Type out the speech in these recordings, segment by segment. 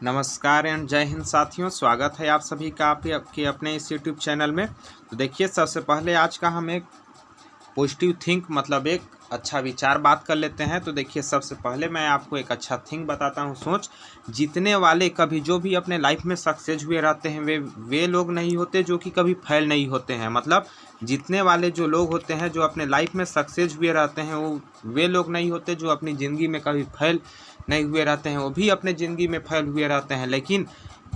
नमस्कार एंड जय हिंद साथियों, स्वागत है आप सभी का आपके अपने इस यूट्यूब चैनल में। तो देखिए, सबसे पहले आज का हम एक पॉजिटिव थिंक मतलब एक अच्छा विचार बात कर लेते हैं। तो देखिए, सबसे पहले मैं आपको एक अच्छा थिंक बताता हूँ। सोच जीतने वाले कभी जो भी अपने लाइफ में सक्सेस हुए रहते हैं वे लोग नहीं होते जो कि कभी फेल नहीं होते हैं। मतलब जीतने वाले जो लोग होते हैं, जो अपने लाइफ में सक्सेस हुए रहते हैं, वे लोग नहीं होते जो अपनी ज़िंदगी में कभी फेल नहीं हुए रहते हैं। वो भी अपने ज़िंदगी में फेल हुए रहते हैं, लेकिन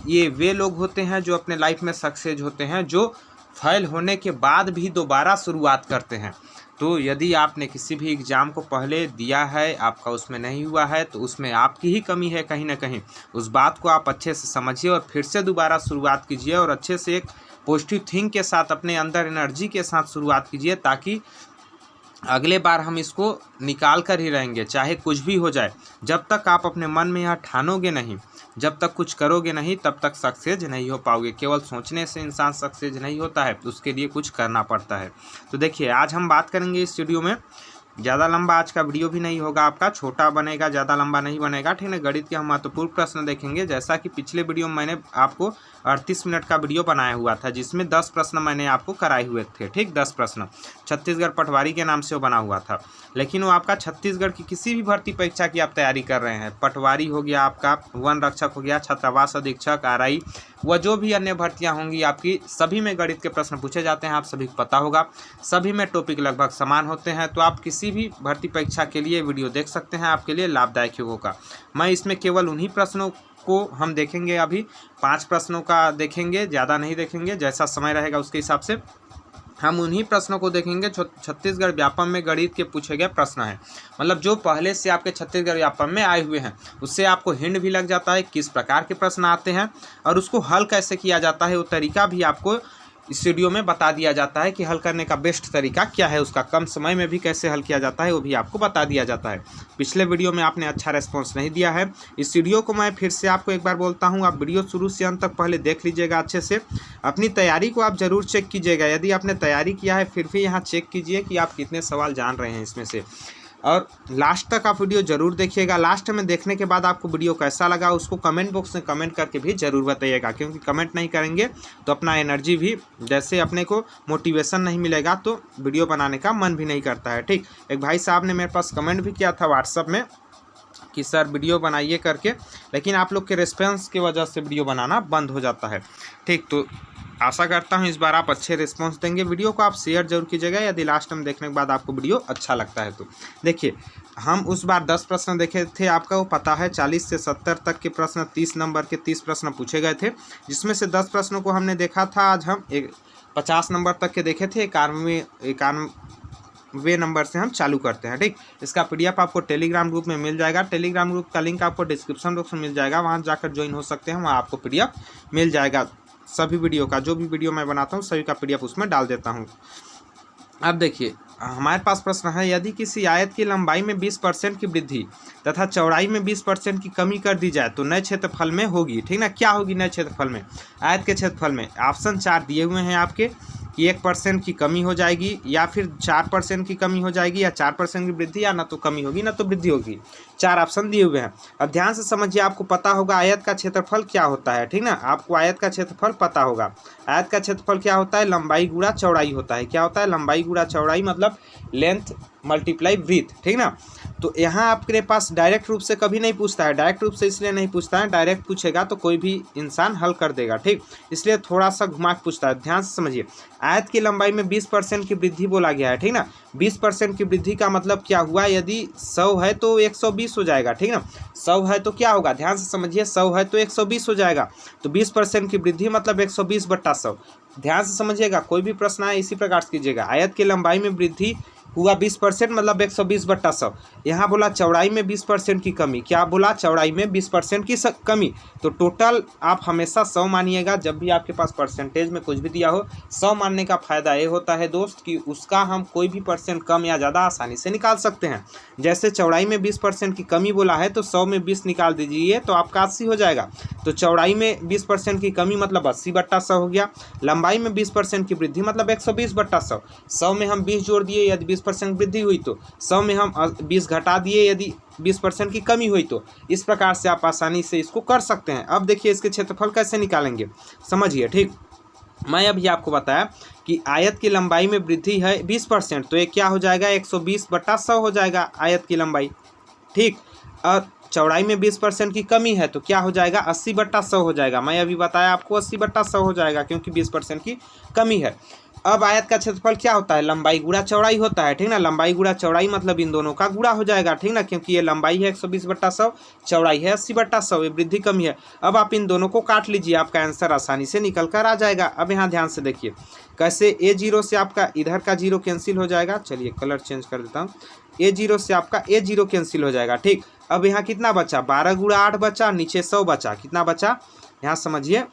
ये वे लोग होते हैं जो अपने लाइफ में सक्सेस होते हैं, जो फेल होने के बाद भी दोबारा शुरुआत करते हैं। तो यदि आपने किसी भी एग्ज़ाम को पहले दिया है, आपका उसमें नहीं हुआ है, तो उसमें आपकी ही कमी है कहीं ना कहीं। उस बात को आप अच्छे से समझिए और फिर से दोबारा शुरुआत कीजिए और अच्छे से एक पॉजिटिव थिंक के साथ, अपने अंदर एनर्जी के साथ शुरुआत कीजिए, ताकि अगले बार हम इसको निकाल कर ही रहेंगे, चाहे कुछ भी हो जाए। जब तक आप अपने मन में यह ठानोगे नहीं, जब तक कुछ करोगे नहीं, तब तक सक्सेस नहीं हो पाओगे। केवल सोचने से इंसान सक्सेस नहीं होता है, उसके लिए कुछ करना पड़ता है। तो देखिए, आज हम बात करेंगे इस वीडियो में, ज़्यादा लंबा आज का वीडियो भी नहीं होगा, आपका छोटा बनेगा, ज़्यादा लंबा नहीं बनेगा, ठीक है। गणित के हम महत्वपूर्ण प्रश्न देखेंगे। जैसा कि पिछले वीडियो में मैंने आपको 38 मिनट का वीडियो बनाया हुआ था, जिसमें 10 प्रश्न मैंने आपको कराए हुए थे, ठीक। 10 प्रश्न छत्तीसगढ़ पटवारी के नाम से वो बना हुआ था। लेकिन वो आपका छत्तीसगढ़ की किसी भी भर्ती परीक्षा की आप तैयारी कर रहे हैं, पटवारी हो गया, आपका वन रक्षक हो गया, छात्रावास अधीक्षक, आरआई, वह जो भी अन्य भर्तियां होंगी आपकी, सभी में गणित के प्रश्न पूछे जाते हैं। आप सभी को पता होगा, सभी में टॉपिक लगभग समान होते हैं। तो आप किसी भी भर्ती परीक्षा के लिए वीडियो देख सकते हैं, आपके लिए लाभदायक होगा। मैं इसमें केवल उन्हीं प्रश्नों को हम देखेंगे, अभी 5 प्रश्नों का देखेंगे, ज़्यादा नहीं देखेंगे। जैसा समय रहेगा उसके हिसाब से हम उन्हीं प्रश्नों को देखेंगे। छत्तीसगढ़ व्यापम में गणित के पूछे गए प्रश्न हैं, मतलब जो पहले से आपके छत्तीसगढ़ व्यापम में आए हुए हैं। उससे आपको हिंट भी लग जाता है किस प्रकार के प्रश्न आते हैं और उसको हल कैसे किया जाता है। वो तरीका भी आपको इस वीडियो में बता दिया जाता है कि हल करने का बेस्ट तरीका क्या है, उसका कम समय में भी कैसे हल किया जाता है, वो भी आपको बता दिया जाता है। पिछले वीडियो में आपने अच्छा रेस्पॉन्स नहीं दिया है। इस वीडियो को मैं फिर से आपको एक बार बोलता हूँ, आप वीडियो शुरू से अंत तक पहले देख लीजिएगा अच्छे से। अपनी तैयारी को आप ज़रूर चेक कीजिएगा। यदि आपने तैयारी किया है, फिर भी यहाँ चेक कीजिए कि आप कितने सवाल जान रहे हैं इसमें से, और लास्ट तक आप वीडियो ज़रूर देखिएगा। लास्ट में देखने के बाद आपको वीडियो कैसा लगा, उसको कमेंट बॉक्स में कमेंट करके भी ज़रूर बताइएगा, क्योंकि कमेंट नहीं करेंगे तो अपना एनर्जी भी, जैसे अपने को मोटिवेशन नहीं मिलेगा तो वीडियो बनाने का मन भी नहीं करता है, ठीक। एक भाई साहब ने मेरे पास कमेंट भी किया था व्हाट्सअप में कि सर वीडियो बनाइए करके, लेकिन आप लोग के रिस्पॉन्स की वजह से वीडियो बनाना बंद हो जाता है, ठीक। तो आशा करता हूँ इस बार आप अच्छे रिस्पांस देंगे। वीडियो को आप शेयर जरूर कीजिएगा यदि लास्ट टाइम देखने के बाद आपको वीडियो अच्छा लगता है तो। देखिए, हम उस बार 10 प्रश्न देखे थे, आपका वो पता है। 40 से 70 तक के प्रश्न, 30 नंबर के 30 प्रश्न पूछे गए थे, जिसमें से 10 प्रश्नों को हमने देखा था। आज हम 50 नंबर तक के देखे थे। 91वें नंबर से हम चालू करते हैं, ठीक। इसका PDF आपको टेलीग्राम ग्रुप में मिल जाएगा। टेलीग्राम ग्रुप का लिंक आपको डिस्क्रिप्शन बॉक्स में मिल जाएगा, वहाँ जाकर ज्वाइन हो सकते हैं। वहाँ आपको PDF मिल जाएगा। सभी वीडियो का, जो भी वीडियो मैं बनाता हूँ सभी का PDF उसमें डाल देता हूँ। अब देखिए, हमारे पास प्रश्न है, यदि किसी आयत की लंबाई में 20% की वृद्धि तथा चौड़ाई में 20% की कमी कर दी जाए तो नए क्षेत्रफल में होगी, ठीक ना। क्या होगी नए क्षेत्रफल में? आयत के क्षेत्रफल में ऑप्शन 4 दिए हुए हैं आपके कि 1% की कमी हो जाएगी, या फिर 4% की कमी हो जाएगी, या 4% की वृद्धि, या ना तो कमी होगी ना तो वृद्धि होगी। 4 ऑप्शन दिए हुए हैं। अब ध्यान से समझिए, आपको पता होगा आयत का क्षेत्रफल क्या होता है, ठीक ना। आपको आयत का क्षेत्रफल पता होगा। आयत का क्षेत्रफल क्या होता है? लंबाई गुणा चौड़ाई होता है। क्या होता है? लंबाई गुणा चौड़ाई, मतलब लेंथ मल्टीप्लाई ब्रीथ, ठीक ना। तो यहाँ आपके पास डायरेक्ट रूप से कभी नहीं पूछता है। डायरेक्ट रूप से इसलिए नहीं पूछता है, डायरेक्ट पूछेगा तो कोई भी इंसान हल कर देगा, ठीक। इसलिए थोड़ा सा घुमा के पूछता है। ध्यान से समझिए, आयत की लंबाई में 20% की वृद्धि बोला गया है, ठीक ना। 20% की वृद्धि का मतलब क्या हुआ? यदि 100 है तो 120 हो जाएगा, ठीक ना। 100 है तो क्या होगा? ध्यान से समझिए, 100 है तो 120 हो जाएगा। तो 20% की वृद्धि मतलब 120/100। ध्यान से समझिएगा, कोई भी प्रश्न आए इसी प्रकार से कीजिएगा। आयत की लंबाई में वृद्धि हुआ 20% मतलब 120/100। यहाँ बोला चौड़ाई में 20% की कमी। क्या बोला? चौड़ाई में 20% की कमी। तो टोटल आप हमेशा 100 मानिएगा। जब भी आपके पास परसेंटेज में कुछ भी दिया हो, 100 मानने का फ़ायदा ये होता है दोस्त कि उसका हम कोई भी परसेंट कम या ज़्यादा आसानी से निकाल सकते हैं। जैसे चौड़ाई में 20% की कमी बोला है तो 100 में 20 निकाल दीजिए तो आपका 80 हो जाएगा। तो चौड़ाई में 20% की कमी मतलब 80/100 हो गया। लंबाई में 20% की वृद्धि मतलब 120/100। 100 में हम 20 जोड़ दिए, यदि 20% वृद्धि हुई तो 100 में हम 20 घटा दिए, यदि 20% की कमी हुई तो इस प्रकार से आप आसानी से इसको कर सकते हैं। अब देखिए इसके क्षेत्रफल कैसे निकालेंगे, समझिए। ठीक, मैं अभी आपको बताया कि आयत की लंबाई में वृद्धि है 20%, तो ये क्या हो जाएगा 120/100 हो जाएगा आयत की लंबाई। ठीक, और चौड़ाई में 20% की कमी है तो क्या हो जाएगा 80/100 हो जाएगा। मैं अभी बताया आपको 80/100 हो जाएगा क्योंकि 20% की कमी है। अब आयत का क्षेत्रफल क्या होता है, लंबाई गुणा चौड़ाई होता है। ठीक ना, लंबाई गुणा चौड़ाई मतलब इन दोनों का गुणा हो जाएगा। ठीक ना, क्योंकि ये लंबाई है 120/100, चौड़ाई है 80/100, ये वृद्धि कमी है। अब आप इन दोनों को काट लीजिए, आपका आंसर आसानी से निकल कर आ जाएगा। अब यहाँ ध्यान से देखिए कैसे A0 से आपका इधर का 0 कैंसिल हो जाएगा। चलिए कलर चेंज कर देता हूँ। A0 से आपका A0 कैंसिल हो जाएगा। ठीक, अब यहाँ कितना बचा, 12 × 8 बचा, नीचे 100 बचा। कितना बचा यहाँ समझिए,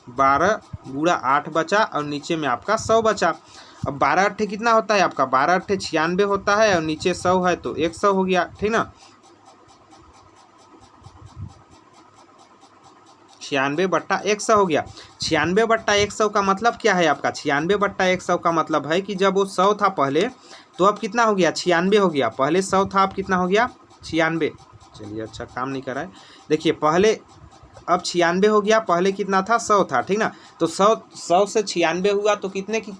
12 × 8 बचा और नीचे में आपका 100 बचा। अब 12 अट्ठे कितना होता है आपका, 12 अट्ठे 96 होता है और नीचे 100 है तो 100 हो गया। ठीक ना, 96/100 हो गया। 96/100 का मतलब क्या है आपका, 96/100 का मतलब है कि जब वो 100 था पहले तो अब कितना हो गया 96 हो गया। पहले 100 था, अब कितना हो गया 96। चलिए अच्छा काम नहीं कर रहा है, देखिए पहले अब 96 हो गया, पहले कितना था 100 था। ठीक ना, तो 100 से 96 हुआ तो कितने की,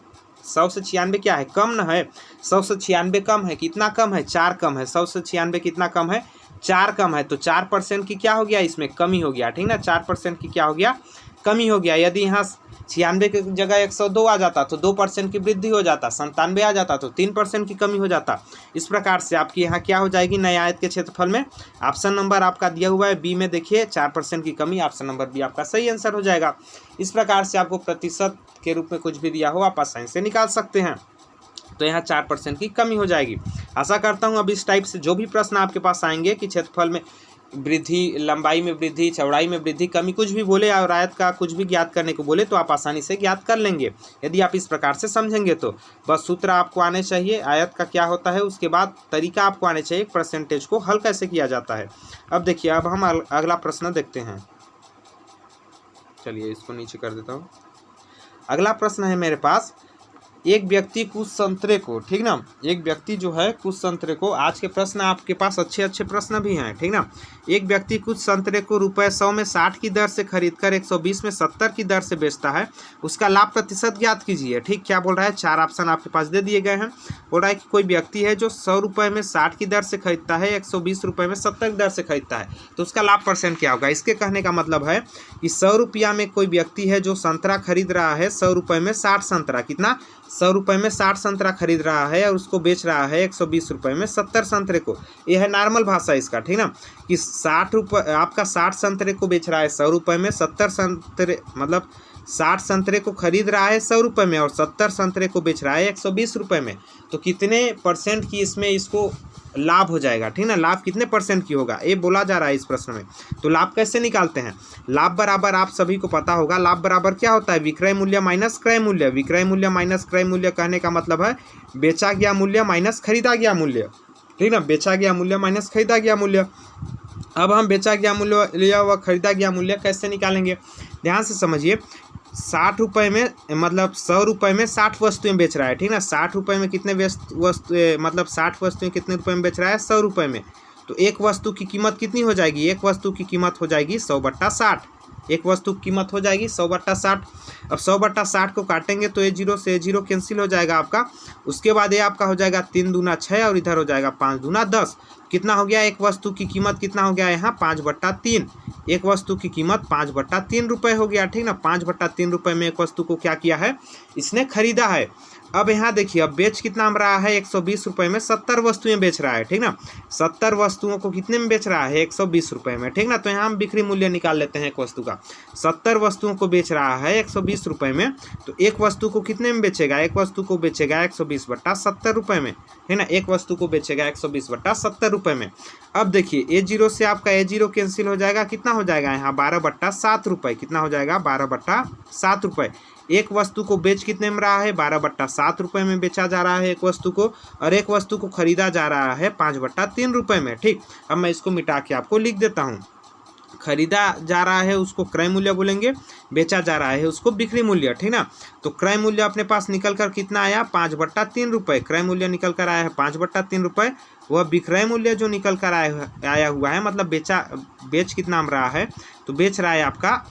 100 से 96 क्या है, कम न है। 100 से 96 कम है, कितना कम है 4 कम है। 100 से 96 कितना कम है 4 कम है, तो 4% की क्या हो गया इसमें कमी हो गया। ठीक ना, 4% की क्या हो गया कमी हो गया। यदि यहाँ 96 की जगह 102 आ जाता तो 2% की वृद्धि हो जाता, 97 आ जाता तो 3% की कमी हो जाता। इस प्रकार से आपकी यहाँ क्या हो जाएगी नए आयत के क्षेत्रफल में, ऑप्शन नंबर आपका दिया हुआ है बी में, देखिए 4% की कमी, ऑप्शन नंबर बी आपका सही आंसर हो जाएगा। इस प्रकार से आपको प्रतिशत के रूप में कुछ भी दिया हो आप आसानी से निकाल सकते हैं। तो यहाँ 4% की कमी हो जाएगी। आशा करता हूँ अब इस टाइप से जो भी प्रश्न आपके पास आएंगे कि क्षेत्रफल में वृद्धि, लंबाई में वृद्धि, चौड़ाई में वृद्धि, कमी, कुछ भी बोले और आयत का कुछ भी ज्ञात करने को बोले तो आप आसानी से ज्ञात कर लेंगे यदि आप इस प्रकार से समझेंगे। तो बस सूत्र आपको आने चाहिए, आयत का क्या होता है, उसके बाद तरीका आपको आने चाहिए परसेंटेज को हल कैसे किया जाता है। अब देखिए अब हम अगला प्रश्न देखते हैं। चलिए इसको नीचे कर देता हूँ। अगला प्रश्न है मेरे पास, एक व्यक्ति कुछ संतरे को, ठीक ना, एक व्यक्ति जो है कुछ संतरे को, आज के प्रश्न आपके पास अच्छे अच्छे प्रश्न भी हैं। ठीक ना, एक व्यक्ति कुछ संतरे को ₹100 में 60 की दर से खरीदकर 120 में 70 की दर से बेचता है, उसका लाभ प्रतिशत ज्ञात कीजिए। ठीक, क्या बोल रहा है, 4 ऑप्शन आपके पास दे दिए गए हैं। बोल रहा है कि कोई व्यक्ति है जो ₹100 में 60 की दर से खरीदता है, ₹120 में 70 की दर से खरीदता है, तो उसका लाभ परसेंट क्या होगा। इसके कहने का मतलब है कि ₹100 में कोई व्यक्ति है जो संतरा खरीद रहा है, ₹100 में 60 संतरा, कितना, ₹100 में 60 संतरा खरीद रहा है और उसको बेच रहा है ₹120 में 70 संतरे को। यह है नॉर्मल भाषा इसका। ठीक ना, कि ₹60 आपका 60 संतरे को बेच रहा है ₹100 में, 70 संतरे मतलब 60 संतरे को खरीद रहा है ₹100 में और 70 संतरे को बेच रहा है ₹120 में, तो कितने परसेंट की इसमें इसको लाभ हो जाएगा। ठीक ना, लाभ कितने परसेंट की होगा ये बोला जा रहा है इस प्रश्न में। तो लाभ कैसे निकालते हैं, लाभ बराबर आप सभी को पता होगा, लाभ बराबर क्या होता है, विक्रय मूल्य माइनस क्रय मूल्य। विक्रय मूल्य माइनस क्रय मूल्य कहने का मतलब है बेचा गया मूल्य माइनस खरीदा गया मूल्य। ठीक ना, बेचा गया मूल्य माइनस खरीदा गया मूल्य। अब हम बेचा गया मूल्य लिया व खरीदा गया मूल्य कैसे निकालेंगे, ध्यान से समझिए। 60 रुपये में मतलब ₹100 में 60 वस्तुएं बेच रहा है। ठीक ना, 60 रुपये में कितने मतलब 60 वस्तुएं कितने रुपये में बेच रहा है, ₹100 में। तो एक वस्तु की कीमत कितनी हो जाएगी, एक वस्तु की कीमत हो जाएगी 100/60। एक वस्तु की कीमत हो जाएगी 100/60। अब 100/60 को काटेंगे तो A0 से A0 कैंसिल हो जाएगा आपका। उसके बाद ये आपका हो जाएगा 3 दूना 6 और इधर हो जाएगा 5 दूना 10। कितना हो गया, एक वस्तु की कीमत कितना हो गया यहाँ 5/3। एक वस्तु की कीमत 5/3 रुपये हो गया। ठीक ना, 5/3 रुपये में एक वस्तु को क्या किया है, इसने खरीदा है। अब यहाँ देखिए अब बेच कितना रहा है, 120 रुपये में 70 वस्तुएं बेच रहा है। ठीक ना, 70 वस्तुओं को कितने में बेच रहा है, 120 रुपये में। ठीक ना, तो यहाँ हम बिक्री मूल्य निकाल लेते हैं एक वस्तु का। 70 वस्तुओं को बेच रहा है 120 रुपये में, तो एक वस्तु को कितने में बेचेगा, एक वस्तु को बेचेगा 120/70 रुपये में। है ना, एक वस्तु को बेचेगा 120/70 रुपये में। अब देखिए A0 से आपका A0 कैंसिल हो जाएगा, कितना हो जाएगा यहाँ 12/7 रुपये। कितना हो जाएगा 12/7 रुपये। एक वस्तु को बेच कितने में रहा है, 12/7 रुपये में बेचा जा रहा है एक वस्तु को, और एक वस्तु को खरीदा जा रहा है 5/3 रुपये में। ठीक, अब मैं इसको मिटा के आपको लिख देता हूँ। खरीदा जा रहा है उसको क्रय मूल्य बोलेंगे, बेचा जा रहा है उसको बिक्री मूल्य, ठीक ना। तो क्रय मूल्य अपने पास निकल कर कितना आया, 5/3 रुपये। क्रय मूल्य निकल कर आया है 5/3 रुपये। वह विक्रय मूल्य जो निकल कर आया हुआ है, मतलब बेच कितना रहा है, तो बेच रहा है आपका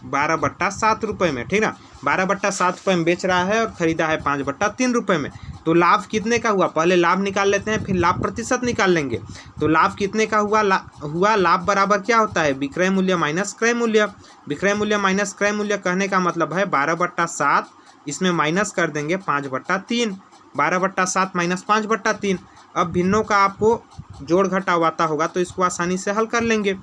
12/7 रुपये में, ठीक ना। 12/7 रुपये में बेच रहा है और खरीदा है 5/3 रुपये में। तो लाभ कितने का हुआ, पहले लाभ निकाल लेते हैं, फिर लाभ प्रतिशत निकाल लेंगे। तो लाभ कितने का हुआ, लाभ बराबर क्या होता है, विक्रय मूल्य माइनस क्रय मूल्य। विक्रय मूल्य माइनस क्रय मूल्य कहने का मतलब है 12/7, इसमें माइनस कर देंगे 5/3। 12/7 माइनस 5/3। अब भिन्नों का आपको जोड़ घटाव आता होगा तो इसको आसानी से हल कर लेंगे।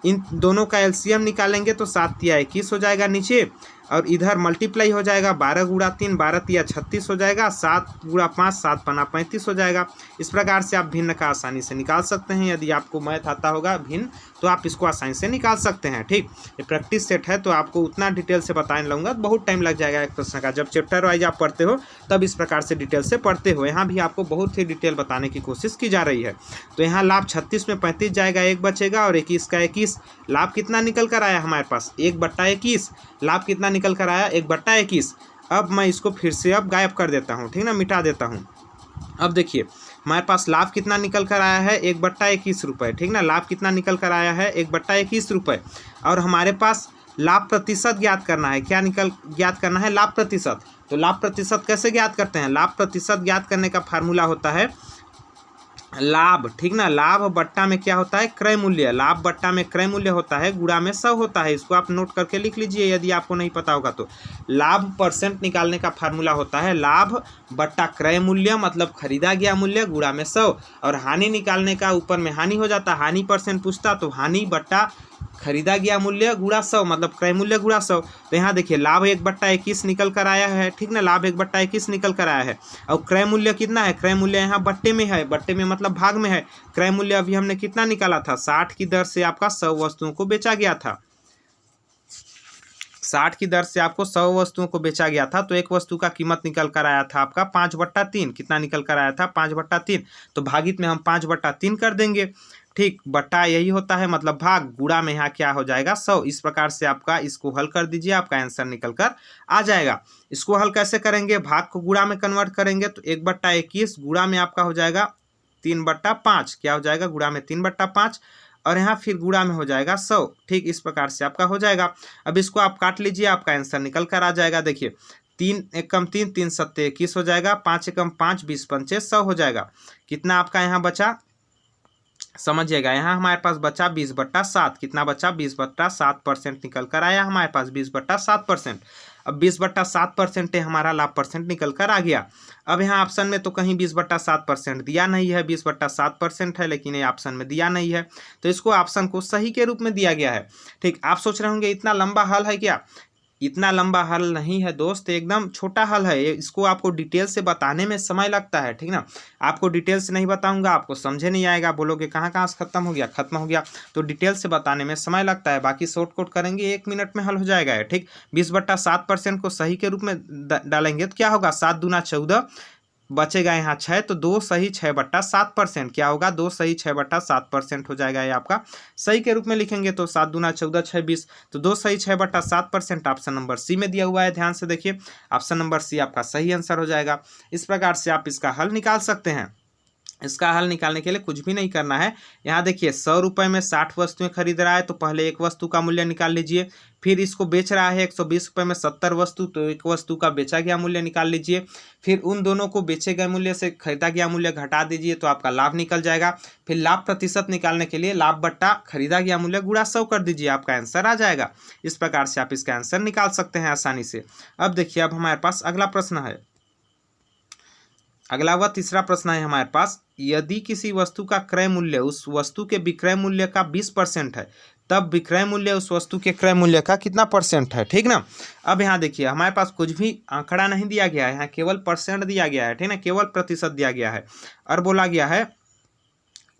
इन दोनों का एलसीएम निकालेंगे तो 7×3 हो जाएगा नीचे, और इधर मल्टीप्लाई हो जाएगा 12×3 12×3 36 हो जाएगा, 7×5 7×5 हो जाएगा। इस प्रकार से आप भिन्न का आसानी से निकाल सकते हैं। यदि आपको मैथ आता होगा भिन्न तो आप इसको आसानी से निकाल सकते हैं, ठीक। ये प्रैक्टिस सेट है तो आपको उतना डिटेल से बताने लगूंगा तो बहुत टाइम लग जाएगा एक प्रश्न का। जब चैप्टर वाइज आप पढ़ते हो तब इस प्रकार से डिटेल से पढ़ते हो। यहाँ भी आपको बहुत ही डिटेल बताने की कोशिश की जा रही है। तो यहाँ लाभ 36 में 35 जाएगा, 1 बचेगा, और 21 का 21। लाभ कितना निकल कर आया हमारे पास, 1/21। लाभ कितना निकल कर आया, 1/21। अब मैं इसको फिर से अब गायब कर देता हूँ, ठीक ना, मिटा देता हूँ। अब देखिए हमारे पास लाभ कितना निकल कर आया है, 1/21 रुपये, ठीक ना। लाभ कितना निकल कर आया है, 1/21 रुपये। और हमारे पास लाभ प्रतिशत ज्ञात करना है। क्या ज्ञात करना है, लाभ प्रतिशत। तो लाभ प्रतिशत कैसे ज्ञात करते हैं, लाभ प्रतिशत ज्ञात करने का फार्मूला होता है लाभ, ठीक ना। लाभ बट्टा में क्या होता है, क्रय मूल्य। लाभ बट्टा में क्रय मूल्य होता है, गुणा में 100 होता है। इसको आप नोट करके लिख लीजिए यदि आपको नहीं पता होगा तो। लाभ परसेंट निकालने का फार्मूला होता है लाभ बट्टा क्रय मूल्य, मतलब खरीदा गया मूल्य, गुणा में 100। और हानि निकालने का ऊपर में हानि हो जाता, हानि परसेंट पूछता तो हानि बट्टा खरीदा गया मूल्य गुणा 100, मतलब क्रय मूल्य गुणा 100। तो यहाँ देखिए लाभ 1/21 निकल कर आया है, ठीक ना। लाभ 1/21 निकल कर आया है। और क्रय मूल्य कितना है, क्रय मूल्य यहाँ बट्टे में है, बट्टे में मतलब भाग में है। क्रय मूल्य अभी हमने कितना निकाला था, 60 की दर से आपका 100 वस्तुओं को बेचा गया था। 60 की दर से आपको 100 वस्तुओं को बेचा गया था। तो एक वस्तु का कीमत निकल कर आया था आपका 5/3। कितना निकल कर आया था, 5/3। तो भागित में हम 5/3 कर देंगे, ठीक। बट्टा यही होता है मतलब भाग, गुणा में यहाँ क्या हो जाएगा, 100। इस प्रकार से आपका इसको हल कर दीजिए, आपका आंसर निकल कर आ जाएगा। इसको हल कैसे करेंगे, भाग को गुणा में कन्वर्ट करेंगे तो 1/21 गुणा में आपका हो जाएगा 3/5। क्या हो जाएगा, गुणा में 3/5, और यहाँ फिर गुणा में हो जाएगा 100, ठीक। इस प्रकार से आपका हो जाएगा। अब इसको आप काट लीजिए, आपका आंसर निकल कर आ जाएगा। देखिए 3 एकम 3 3 7 21 हो जाएगा, 5 एकम 5 20 पंचे 100 हो जाएगा। कितना आपका यहाँ बचा, समझिएगा, यहाँ हमारे पास बचा 20/7। कितना बचा, 20/7% निकल कर आया हमारे पास, 20/7%। अब 20/7% हमारा लाभ परसेंट निकल कर आ गया। अब यहाँ ऑप्शन में तो कहीं 20/7% दिया नहीं है, 20/7% है, लेकिन ये ऑप्शन में दिया नहीं है। तो इसको ऑप्शन को सही के रूप में दिया गया है, ठीक। आप सोच रहे होंगे इतना लंबा हल है क्या, इतना लंबा हल नहीं है दोस्त, एकदम छोटा हल है। इसको आपको डिटेल से बताने में समय लगता है, ठीक ना। आपको डिटेल से नहीं बताऊंगा, आपको समझे नहीं आएगा, बोलोगे कहाँ से खत्म हो गया। तो डिटेल से बताने में समय लगता है, बाकी शॉर्टकट करेंगे 1 मिनट में हल हो जाएगा, ठीक। 20/7% को सही के रूप में डालेंगे तो क्या होगा, 7 दूना 14, बचेगा यहाँ 6, तो 2 सही 6/7%। क्या होगा, 2 सही 6/7% हो जाएगा। ये आपका सही के रूप में लिखेंगे तो 7 दूना 14 6 20, तो 2 सही 6/7%। ऑप्शन नंबर सी में दिया हुआ है, ध्यान से देखिए, ऑप्शन नंबर सी आपका सही आंसर हो जाएगा। इस प्रकार से आप इसका हल निकाल सकते हैं। इसका हल निकालने के लिए कुछ भी नहीं करना है। यहाँ देखिए 100 रुपये में 60 वस्तुएं खरीद रहा है, तो पहले एक वस्तु का मूल्य निकाल लीजिए। फिर इसको बेच रहा है 120 रुपये में 70 वस्तु, तो एक वस्तु का बेचा गया मूल्य निकाल लीजिए। फिर उन दोनों को बेचे गए मूल्य से खरीदा गया मूल्य घटा दीजिए तो आपका लाभ निकल जाएगा। फिर लाभ प्रतिशत निकालने के लिए लाभ बट्टा खरीदा गया मूल्य गुणा 100 कर दीजिए, आपका आंसर आ जाएगा। इस प्रकार से आप इसका आंसर निकाल सकते हैं आसानी से। अब देखिए, अब हमारे पास अगला प्रश्न है। अगला व तीसरा प्रश्न है हमारे पास, यदि किसी वस्तु का क्रय मूल्य उस वस्तु के विक्रय मूल्य का 20% है, तब विक्रय मूल्य उस वस्तु के क्रय मूल्य का कितना % है, ठीक ना। अब यहाँ देखिए हमारे पास कुछ भी आंकड़ा नहीं दिया गया है, यहाँ केवल % दिया गया है, ठीक ना, केवल प्रतिशत दिया गया है। और बोला गया है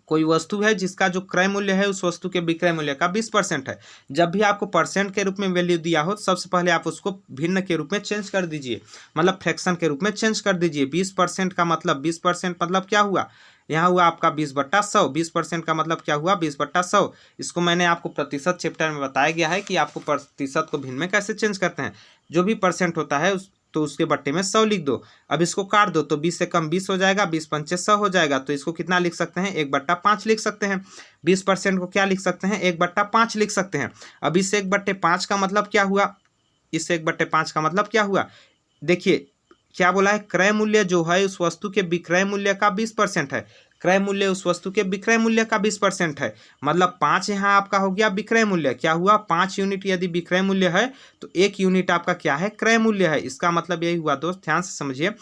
कोई वस्तु है जिसका जो क्रय मूल्य है उस वस्तु के विक्रय मूल्य का 20% है। जब भी आपको परसेंट के रूप में वैल्यू दिया हो तो सबसे पहले आप उसको भिन्न के रूप में चेंज कर दीजिए, मतलब फ्रैक्शन के रूप में चेंज कर दीजिए। 20% का मतलब 20% मतलब क्या हुआ, यहाँ हुआ आपका 20/100। 20% का मतलब क्या हुआ 20/100। इसको मैंने आपको प्रतिशत चैप्टर में बताया गया है कि आपको प्रतिशत को भिन्न में कैसे चेंज करते हैं। जो भी परसेंट होता है तो उसके बट्टे में 100 लिख दो। अब इसको काट दो तो 20 से कम 20 हो जाएगा, 20×5 100 हो जाएगा। तो इसको कितना लिख सकते हैं 1/5 लिख सकते हैं। 20% को क्या लिख सकते हैं 1/5 लिख सकते हैं। अब इस 1/5 का मतलब क्या हुआ, इस 1/5 का मतलब क्या हुआ, देखिए क्या बोला है, क्रय मूल्य जो है उस वस्तु के विक्रय मूल्य का 20% है। क्रय मूल्य उस वस्तु के विक्रय मूल्य का 20% है। मतलब 5 यहाँ आपका हो गया विक्रय मूल्य। क्या हुआ 5 यूनिट यदि विक्रय मूल्य है तो 1 यूनिट आपका क्या है क्रय मूल्य है। इसका मतलब यही हुआ दोस्त, ध्यान से समझिए।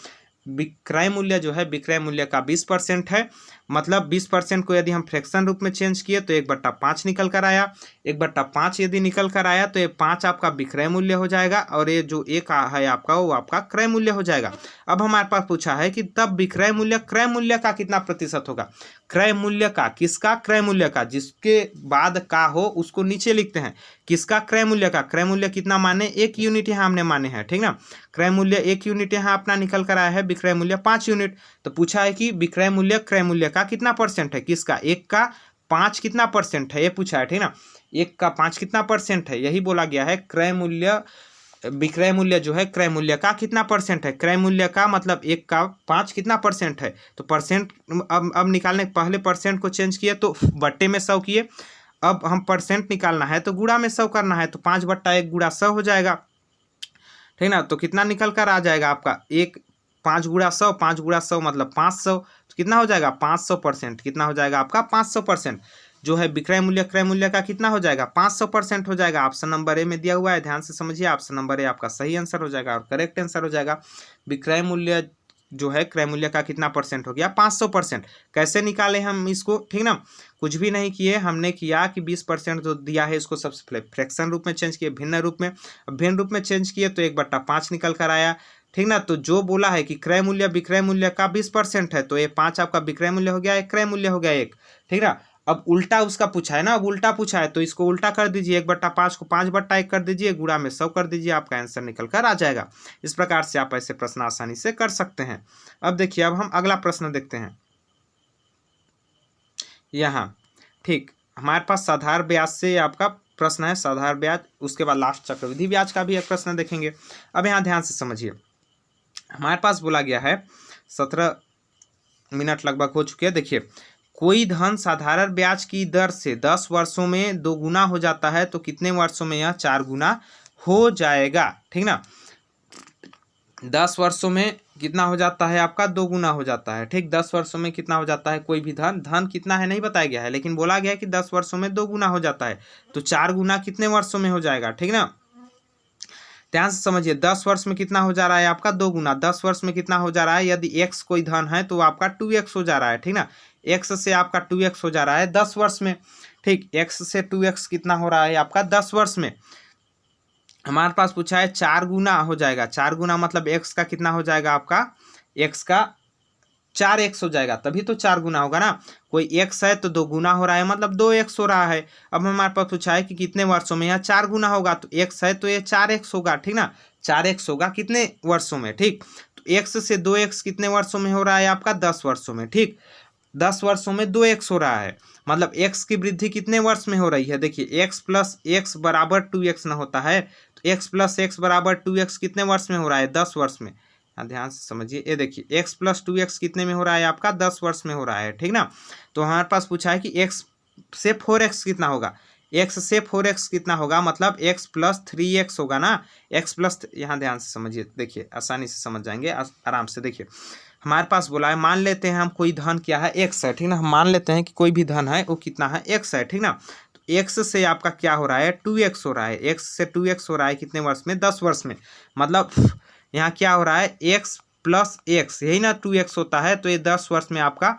विक्रय मूल्य जो है विक्रय मूल्य का 20% है। मतलब 20% को यदि हम फ्रैक्शन रूप में चेंज किए तो 1/5 निकल कर आया। 1/5 यदि निकल कर आया तो ये 5 आपका विक्रय मूल्य हो जाएगा और ये जो 1 है आपका वो आपका क्रय मूल्य हो जाएगा। अब हमारे पास पूछा है कि तब विक्रय मूल्य क्रय मूल्य का कितना प्रतिशत होगा। क्रय मूल्य का, किसका क्रय मूल्य का, जिसके बाद का हो उसको नीचे लिखते हैं। किसका क्रय मूल्य का, क्रय मूल्य कितना माने 1 यूनिट यहाँ हमने माने हैं, ठीक ना। क्रय मूल्य 1 यूनिट यहाँ अपना निकल कर आया है, विक्रय मूल्य 5 यूनिट। तो पूछा है कि विक्रय मूल्य क्रय मूल्य का कितना परसेंट है, किसका 1 का 5 कितना परसेंट है, ये पूछा है, ठीक ना। 1 का 5 कितना परसेंट है, यही बोला गया है। क्रय मूल्य विक्रय मूल्य जो है क्रय मूल्य का कितना परसेंट है। क्रय मूल्य का मतलब 1 का 5 कितना परसेंट है। तो परसेंट अब निकालने पहले परसेंट को चेंज किए तो बट्टे में 100 किए। अब हम परसेंट निकालना है तो गुणा में 100 करना है, तो 5/1 गुणा 100 हो जाएगा, ठीक ना। तो कितना निकल कर आ जाएगा आपका 5 गुणा 100, 5 गुणा 100 मतलब 500। तो कितना हो जाएगा 500%। कितना हो जाएगा आपका 500%। जो है विक्रय मूल्य क्रय मूल्य का कितना हो जाएगा 500% हो जाएगा। ऑप्शन नंबर ए में दिया हुआ है, ध्यान से समझिए। ऑप्शन नंबर ए आपका सही आंसर हो जाएगा और करेक्ट आंसर हो जाएगा। विक्रय मूल्य जो है क्रय मूल्य का कितना परसेंट हो गया 500%। कैसे निकाले हम इसको, ठीक ना। कुछ भी नहीं किए, हमने किया कि 20% जो दिया है इसको सबसे फ्रैक्शन रूप में चेंज किए, भिन्न रूप में। अब भिन्न रूप में चेंज किए तो 1/5 निकल कर आया, ठीक ना। तो जो बोला है कि क्रय मूल्य विक्रय मूल्य का 20% है तो ये 5 आपका विक्रय मूल्य हो गया, एक क्रय मूल्य हो गया 1, ठीक ना। अब उल्टा उसका पूछा है ना, अब उल्टा पूछा है तो इसको उल्टा कर दीजिए। 1/5 को 5/1 कर दीजिए, गुणा में 100 कर दीजिए, आपका आंसर निकल कर आ जाएगा। इस प्रकार से आप ऐसे प्रश्न आसानी से कर सकते हैं। अब देखिए, अब हम अगला प्रश्न देखते हैं यहाँ, ठीक। हमारे पास साधारण ब्याज से आपका प्रश्न है, साधारण ब्याज, उसके बाद लास्ट चक्रवृद्धि ब्याज का भी एक प्रश्न देखेंगे। अब यहाँ ध्यान से समझिए, हमारे पास बोला गया है 17 मिनट लगभग हो चुके हैं। देखिए, कोई धन साधारण ब्याज की दर से 10 वर्षों में 2 गुना हो जाता है तो कितने वर्षों में यह 4 गुना हो जाएगा, ठीक ना। 10 वर्षों में कितना हो जाता है आपका 2 गुना हो जाता है, ठीक। 10 वर्षों में कितना हो जाता है, कोई भी धन कितना है नहीं बताया गया है, लेकिन बोला गया है कि 10 वर्षों में 2 गुना हो जाता है। तो 4 गुना कितने वर्षों में हो जाएगा, ठीक ना। ध्यान से समझिए, 10 वर्ष में कितना हो जा रहा है आपका 2 गुना। 10 वर्ष में कितना हो जा रहा है, यदि x कोई धन है तो आपका 2x हो जा रहा है, ठीक ना। x से आपका 2x हो जा रहा है 10 वर्ष में, ठीक। x से 2x कितना हो रहा है आपका 10 वर्ष में। हमारे पास पूछा है 4 गुना हो जाएगा। 4 गुना मतलब x का कितना हो जाएगा आपका, x का 4x हो जाएगा, तभी तो 4 गुना होगा ना। कोई x है तो 2 गुना हो रहा है मतलब 2x हो रहा है। अब हमारे पास पूछा है कि कितने वर्षों में, यहाँ 4 गुना होगा तो x है तो ये 4x होगा, ठीक ना। 4x होगा कितने वर्षों में, ठीक। तो x से 2x कितने वर्षों में हो रहा है आपका 10 वर्षों में, ठीक। 10 वर्षों में 2x हो रहा है, मतलब x की वृद्धि कितने वर्ष में हो रही है। देखिए, x प्लस x बराबर 2x न होता है, तो x प्लस x बराबर 2x कितने वर्ष में हो रहा है 10 वर्ष में। ध्यान से समझिए, ये देखिए x प्लस 2x कितने में हो रहा है आपका 10 वर्ष में हो रहा है, ठीक ना। तो हमारे पास पूछा है कि x से 4x कितना होगा। x से 4x कितना होगा मतलब x प्लस 3x होगा ना। x प्लस, यहाँ ध्यान से समझिए, देखिए आसानी से समझ जाएंगे आराम से। देखिए, हमारे पास बोला है, मान लेते हैं हम कोई धन क्या है x है, ठीक ना। हम मान लेते हैं कि कोई भी धन है वो कितना है x है, ठीक ना। तो x से आपका क्या हो रहा है 2x हो रहा है। x से 2x हो रहा है कितने वर्ष में 10 वर्ष में। मतलब यहाँ क्या हो रहा है x प्लस x, यही ना 2x होता है, तो ये 10 वर्ष में आपका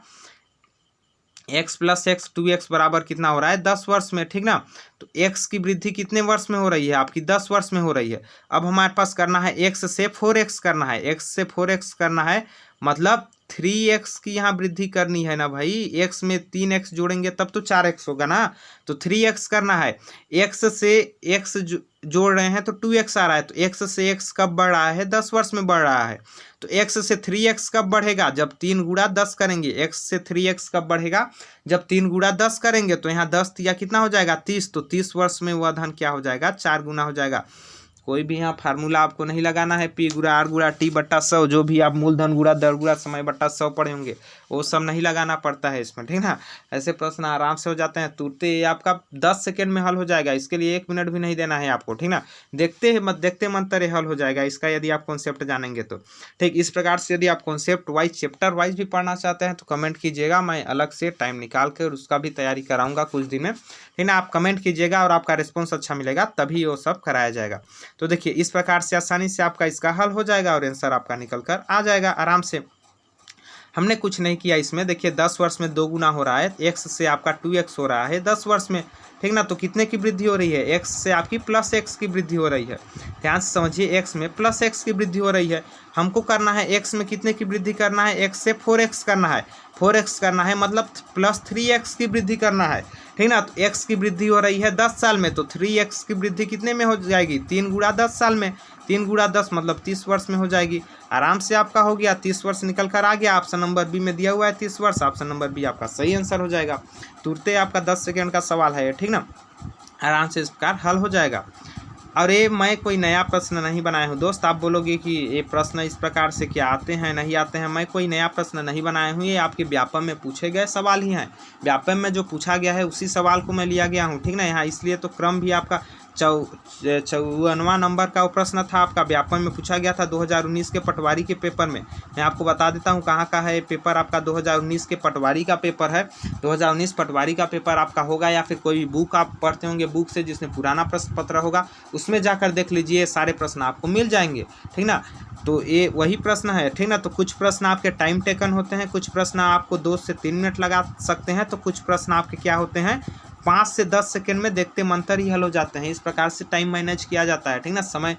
x प्लस x 2x बराबर कितना हो रहा है 10 वर्ष में, ठीक ना। तो x की वृद्धि कितने वर्ष में हो रही है आपकी 10 वर्ष में हो रही है। अब हमारे पास करना है x से 4x करना है, x से 4x करना है मतलब 3x की यहाँ वृद्धि करनी है ना भाई, x में 3x जोड़ेंगे तब तो 4x होगा ना, तो 3x करना है। x से x जोड़ रहे हैं तो 2x आ रहा है, तो x से x कब बढ़ रहा है, 10 वर्ष में बढ़ रहा है। तो x से 3x कब बढ़ेगा, जब 3 गुणा 10 करेंगे। x से 3x कब बढ़ेगा, जब 3 गुणा 10 करेंगे। तो यहाँ 10 या कितना हो जाएगा, 30, तो 30 वर्ष में वह धन क्या हो जाएगा, 4 गुना हो जाएगा। कोई भी यहाँ फार्मूला आपको नहीं लगाना है, P गुणा R गुणा T बट्टा 100, जो भी आप मूलधन गुणा दर गुणा समय बट्टा 100 पढ़े होंगे वो सब नहीं लगाना पड़ता है इसमें, ठीक ना। ऐसे प्रश्न आराम से हो जाते हैं तुरंत, ये आपका 10 सेकेंड में हल हो जाएगा, इसके लिए 1 मिनट भी नहीं देना है आपको, ठीक ना। देखते मंतरे हल हो जाएगा इसका, यदि आप कॉन्सेप्ट जानेंगे तो, ठीक। इस प्रकार से यदि आप कॉन्सेप्ट वाइज चैप्टर वाइज भी पढ़ना चाहते हैं तो कमेंट कीजिएगा, मैं अलग से टाइम निकाल कर उसका भी तैयारी कराऊंगा कुछ दिन में, ठीक ना। आप कमेंट कीजिएगा और आपका रिस्पॉन्स अच्छा मिलेगा तभी वो सब कराया जाएगा। तो देखिए इस प्रकार से आसानी से आपका इसका हल हो जाएगा और आंसर आपका निकल कर आ जाएगा आराम से। हमने कुछ नहीं किया इसमें, देखिए 10 वर्ष में 2 गुना हो रहा है, x से आपका 2x हो रहा है 10 वर्ष में, ठीक ना। तो कितने की वृद्धि हो रही है, x से आपकी प्लस x की वृद्धि हो रही है। ध्यान से समझिए, x में प्लस x की वृद्धि हो रही है। हमको करना है x में कितने की वृद्धि करना है, x से 4x करना है, 4x करना है मतलब प्लस 3x की वृद्धि करना है, ठीक ना। तो x की वृद्धि हो रही है 10 साल में, तो 3x की वृद्धि कितने में हो जाएगी, 3 गुणा 10 साल में, 3 गुणा 10 मतलब 30 वर्ष में हो जाएगी। आराम से आपका हो गया, 30 वर्ष निकल कर आ गया। ऑप्शन नंबर बी में दिया हुआ है 30 वर्ष, ऑप्शन नंबर बी आपका सही आंसर हो जाएगा। तुरंत आपका 10 सेकेंड का सवाल है, ठीक ना। आराम से इस प्रकार हल हो जाएगा। और ये मैं कोई नया प्रश्न नहीं बनाया हूँ दोस्त, आप बोलोगे कि ये प्रश्न इस प्रकार से क्या आते हैं नहीं आते हैं, मैं कोई नया प्रश्न नहीं बनाया हूँ, ये आपके व्यापम में पूछे गए सवाल ही हैं। व्यापम में जो पूछा गया है उसी सवाल को मैं लिया गया हूँ, ठीक ना। यहाँ इसलिए तो क्रम भी आपका 54वां नंबर का वो प्रश्न था आपका, व्यापम में पूछा गया था 2019 के पटवारी के पेपर में। मैं आपको बता देता हूँ कहाँ का है पेपर आपका, 2019 के पटवारी का पेपर है। 2019 पटवारी का पेपर आपका होगा, या फिर कोई भी बुक आप पढ़ते होंगे बुक से जिसमें पुराना प्रश्न पत्र होगा, उसमें जाकर देख लीजिए, सारे प्रश्न आपको मिल जाएंगे, ठीक ना। तो ये वही प्रश्न है, ठीक ना। तो कुछ प्रश्न आपके टाइम टेकन होते हैं, कुछ प्रश्न आपको 2 से 3 मिनट लगा सकते हैं, तो कुछ प्रश्न आपके क्या होते हैं 5 से 10 सेकेंड में देखते मंतर ही हल हो जाते हैं। इस प्रकार से टाइम मैनेज किया जाता है, ठीक ना, समय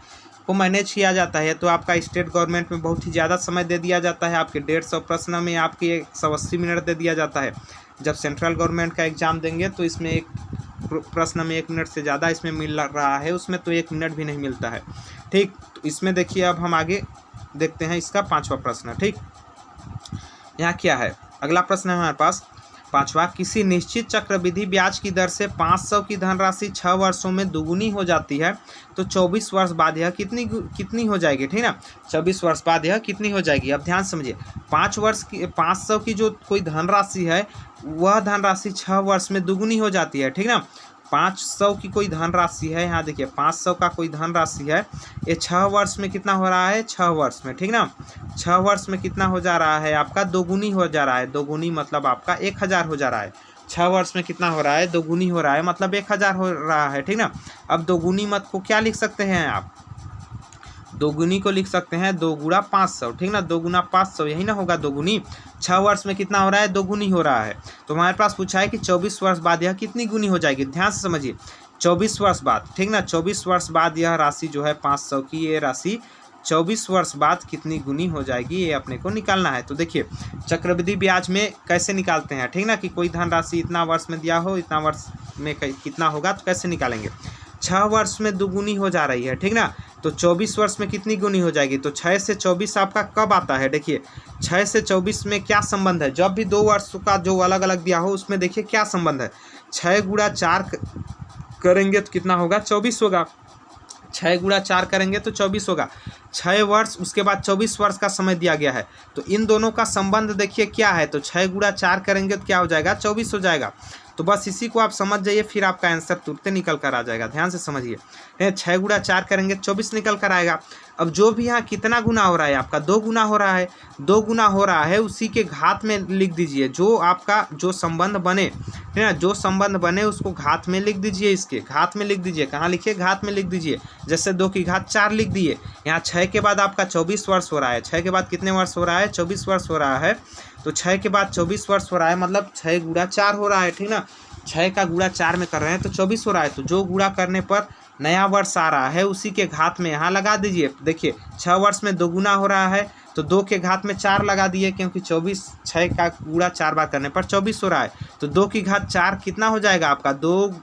को मैनेज किया जाता है। तो आपका स्टेट गवर्नमेंट में बहुत ही ज़्यादा समय दे दिया जाता है, आपके 150 प्रश्न में आपके 180 मिनट दे दिया जाता है। जब सेंट्रल गवर्नमेंट का एग्जाम देंगे तो इसमें एक प्रश्न में 1 मिनट से ज़्यादा इसमें मिल रहा है, उसमें तो 1 मिनट भी नहीं मिलता है, ठीक। तो इसमें देखिए अब हम आगे देखते हैं इसका 5वां प्रश्न, ठीक। यहाँ क्या है, अगला प्रश्न है हमारे पास 5वां, किसी निश्चित चक्रवृद्धि ब्याज की दर से 500 की धनराशि 6 वर्षों में दुगुनी हो जाती है, तो 24 वर्ष बाद यह कितनी हो जाएगी, ठीक ना। 24 वर्ष बाद यह कितनी हो जाएगी। अब ध्यान समझिए, 500 की जो कोई धनराशि है वह धनराशि 6 वर्ष में दुगुनी हो जाती है, ठीक ना। 500 की कोई धनराशि है, यहाँ देखिए 500 का कोई धनराशि है, ये 6 वर्ष में कितना हो रहा है, 6 वर्ष में, ठीक ना। 6 वर्ष में कितना हो जा रहा है आपका, दोगुनी हो जा रहा है। दोगुनी मतलब आपका 1000 हो जा रहा है। 6 वर्ष में कितना हो रहा है, दोगुनी हो रहा है, मतलब 1000 हो रहा है, ठीक ना। अब दोगुनी मत को क्या लिख सकते हैं आप, दोगुनी को लिख सकते हैं 2 गुणा 500, ठीक ना। 2 गुणा 500 यही ना होगा दोगुनी। 6 वर्ष में कितना हो रहा है, दोगुनी हो रहा है। तो हमारे पास पूछा है कि 24 वर्ष बाद यह कितनी गुनी हो जाएगी। ध्यान से समझिए, 24 वर्ष बाद, ठीक ना, 24 वर्ष बाद यह राशि जो है 500 की, ये राशि 24 वर्ष बाद कितनी गुनी हो जाएगी, ये अपने को निकालना है। तो देखिए चक्रवृद्धि ब्याज में कैसे निकालते हैं, ठीक ना, कि कोई धनराशि इतना वर्ष में दिया हो, इतना वर्ष में कितना होगा, तो कैसे निकालेंगे। 6 वर्ष में दुगुनी हो जा रही है, ठीक ना। तो 24 वर्ष में कितनी गुनी हो जाएगी, तो 6 से 24 आपका कब आता है, देखिए 6 से 24 में क्या संबंध है, जब भी 2 वर्ष का जो अलग अलग दिया हो उसमें देखिए क्या संबंध है। 6 गुणा 4 करेंगे तो कितना होगा, 24 होगा। 6 गुणा 4 करेंगे तो 24 होगा। 6 वर्ष उसके बाद 24 वर्ष का समय दिया गया है, तो इन दोनों का संबंध देखिए क्या है, तो 6 गुणा 4 करेंगे तो क्या हो जाएगा, 24 हो जाएगा। तो बस इसी को आप समझ जाइए, फिर आपका आंसर तुरंत निकल कर आ जाएगा। ध्यान से समझिए, 6 गुणा 4 करेंगे 24 निकल कर आएगा। अब जो भी यहाँ कितना गुना हो रहा है आपका, 2 गुना हो रहा है, 2 गुना हो रहा है, उसी के घात में लिख दीजिए। जो आपका जो संबंध बने, है ना, जो संबंध बने उसको घात में लिख दीजिए, इसके घात में लिख दीजिए। कहाँ लिखिए, घात में लिख दीजिए। जैसे 2 की घात 4 लिख दिए। यहाँ 6 के बाद आपका 24 वर्ष हो रहा है, 6 के बाद कितने वर्ष हो रहा है, 24 वर्ष हो रहा है। तो 6 के बाद 24 वर्ष हो रहा है, मतलब 6 गुणा 4 हो रहा है, ठीक ना। 6 का गुणा 4 में कर रहे हैं तो 24 हो रहा है। तो जो गुणा करने पर नया वर्ष आ रहा है उसी के घात में यहाँ लगा दीजिए। देखिए 6 वर्ष में 2 गुना हो रहा है, तो 2 के घात में 4 लगा दिए, क्योंकि 24 6 का गुणा 4 बार करने पर 24 हो रहा है। तो 2 की घात 4 कितना हो जाएगा आपका, 2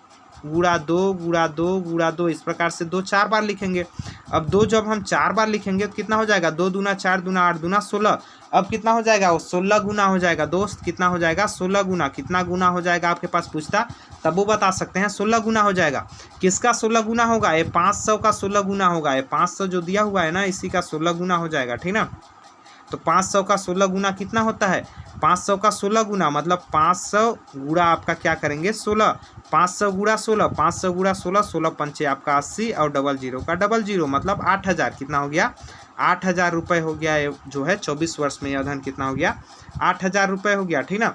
गुणा 2 गुणा 2 गुणा 2, इस प्रकार से 2 4 बार लिखेंगे। अब 2 जब हम 4 बार लिखेंगे तो कितना हो जाएगा, 2 दूना 4 दूना 8 दूना 16। अब कितना हो जाएगा, वो 16 गुना हो जाएगा दोस्त। कितना हो जाएगा, 16 गुना। कितना गुना हो जाएगा आपके पास पूछता, तब वो बता सकते हैं। 16 गुना हो जाएगा। किसका 16 गुना होगा, ये 500 का 16 गुना होगा। ये 500 जो दिया हुआ है ना, इसी का 16 गुना हो जाएगा, ठीक ना। तो 500 का 16 गुना कितना होता है, 500 का 16 गुना मतलब 500 गुणा आपका क्या करेंगे 16, 500 गुणा 16, 500 गुणा 16, 16 पंचे आपका 80 और डबल जीरो का डबल जीरो मतलब 8000। कितना हो गया, 8000 रुपये हो गया। ये जो है 24 वर्ष में यह धन कितना हो गया, 8000 रुपये हो गया, ठीक ना।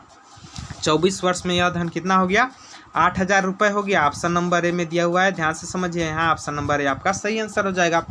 24 वर्ष में यह धन कितना हो गया, 8000 रुपये हो गया। ऑप्शन नंबर ए में दिया हुआ है, ध्यान से समझिए। यहाँ ऑप्शन नंबर ए आपका सही आंसर हो जाएगा।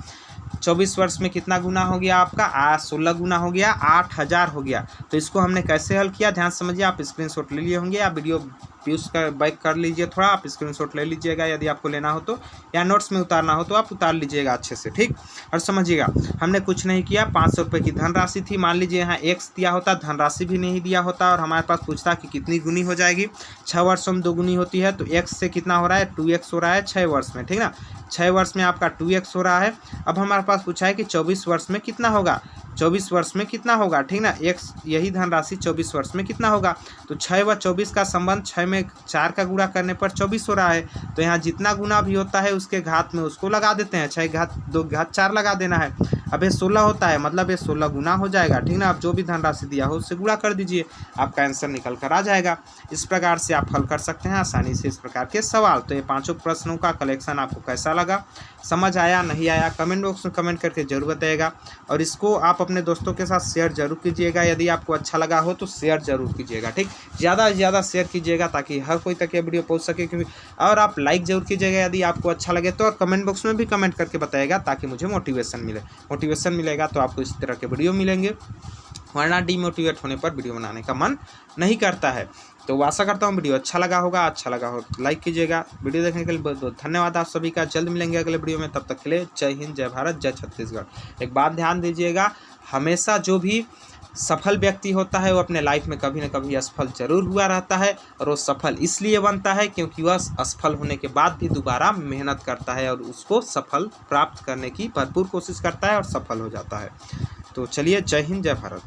24 वर्ष में कितना गुना हो गया आपका, 16 गुना हो गया, 8000 हो गया। तो इसको हमने कैसे हल किया, ध्यान समझिए। आप स्क्रीनशॉट ले लिए होंगे, आप वीडियो व्यूज कर बैक कर लीजिए, थोड़ा आप स्क्रीनशॉट ले लीजिएगा यदि आपको लेना हो तो, या नोट्स में उतारना हो तो आप उतार लीजिएगा अच्छे से, ठीक। और समझिएगा, हमने कुछ नहीं किया। 500 रुपये की धनराशि थी। मान लीजिए यहाँ एक्स दिया होता, धनराशि भी नहीं दिया होता, और हमारे पास पूछता कि कितनी गुनी हो जाएगी। 6 वर्षों में 2 गुनी होती है, तो एक्स से कितना हो रहा है, 2x हो रहा है 6 वर्ष में, ठीक ना। 6 वर्ष में आपका 2x हो रहा है। अब हमारे पास पूछा है कि 24 वर्ष में कितना होगा, 24 वर्ष में कितना होगा, ठीक ना। एक्स यही धनराशि 24 वर्ष में कितना होगा, तो 6 व 24 का संबंध 6 में 4 का गुणा करने पर 24 हो रहा है। तो यहाँ जितना गुना भी होता है उसके घात में उसको लगा देते हैं, 6 घात 2 घात 4 लगा देना है। अब ये 16 होता है, मतलब ये 16 गुना हो जाएगा, ठीक ना। आप जो भी धनराशि दिया हो उससे गुणा कर दीजिए, आपका आंसर निकल कर आ जाएगा। इस प्रकार से आप हल कर सकते हैं आसानी से इस प्रकार के सवाल। तो ये 5 प्रश्नों का कलेक्शन आपको कैसा लगा, समझ आया नहीं आया, कमेंट बॉक्स में कमेंट करके जरूर बताइएगा। और इसको आप अपने दोस्तों के साथ शेयर जरूर कीजिएगा। यदि आपको अच्छा लगा हो तो शेयर जरूर कीजिएगा, ठीक। ज़्यादा से ज़्यादा शेयर कीजिएगा ताकि हर कोई तक ये वीडियो पहुंच सके, क्योंकि और आप लाइक जरूर कीजिएगा यदि आपको अच्छा लगे तो, और कमेंट बॉक्स में भी कमेंट करके बताइएगा ताकि मुझे मोटिवेशन मिले। मोटिवेशन मिलेगा तो आपको इस तरह के वीडियो मिलेंगे, वरना डीमोटिवेट होने पर वीडियो बनाने का मन नहीं करता है। तो आशा करता हूँ वीडियो अच्छा लगा होगा। अच्छा लगा हो तो लाइक कीजिएगा। वीडियो देखने के लिए बहुत बहुत धन्यवाद आप सभी का। जल्द मिलेंगे अगले वीडियो में, तब तक के लिए जय हिंद, जय भारत, जय छत्तीसगढ़। एक बात ध्यान दीजिएगा, हमेशा जो भी सफल व्यक्ति होता है वो अपने लाइफ में कभी न कभी असफल जरूर हुआ रहता है, और वो सफल इसलिए बनता है क्योंकि वह असफल होने के बाद भी दोबारा मेहनत करता है और उसको सफल प्राप्त करने की भरपूर कोशिश करता है और सफल हो जाता है। तो चलिए, जय हिंद, जय भारत।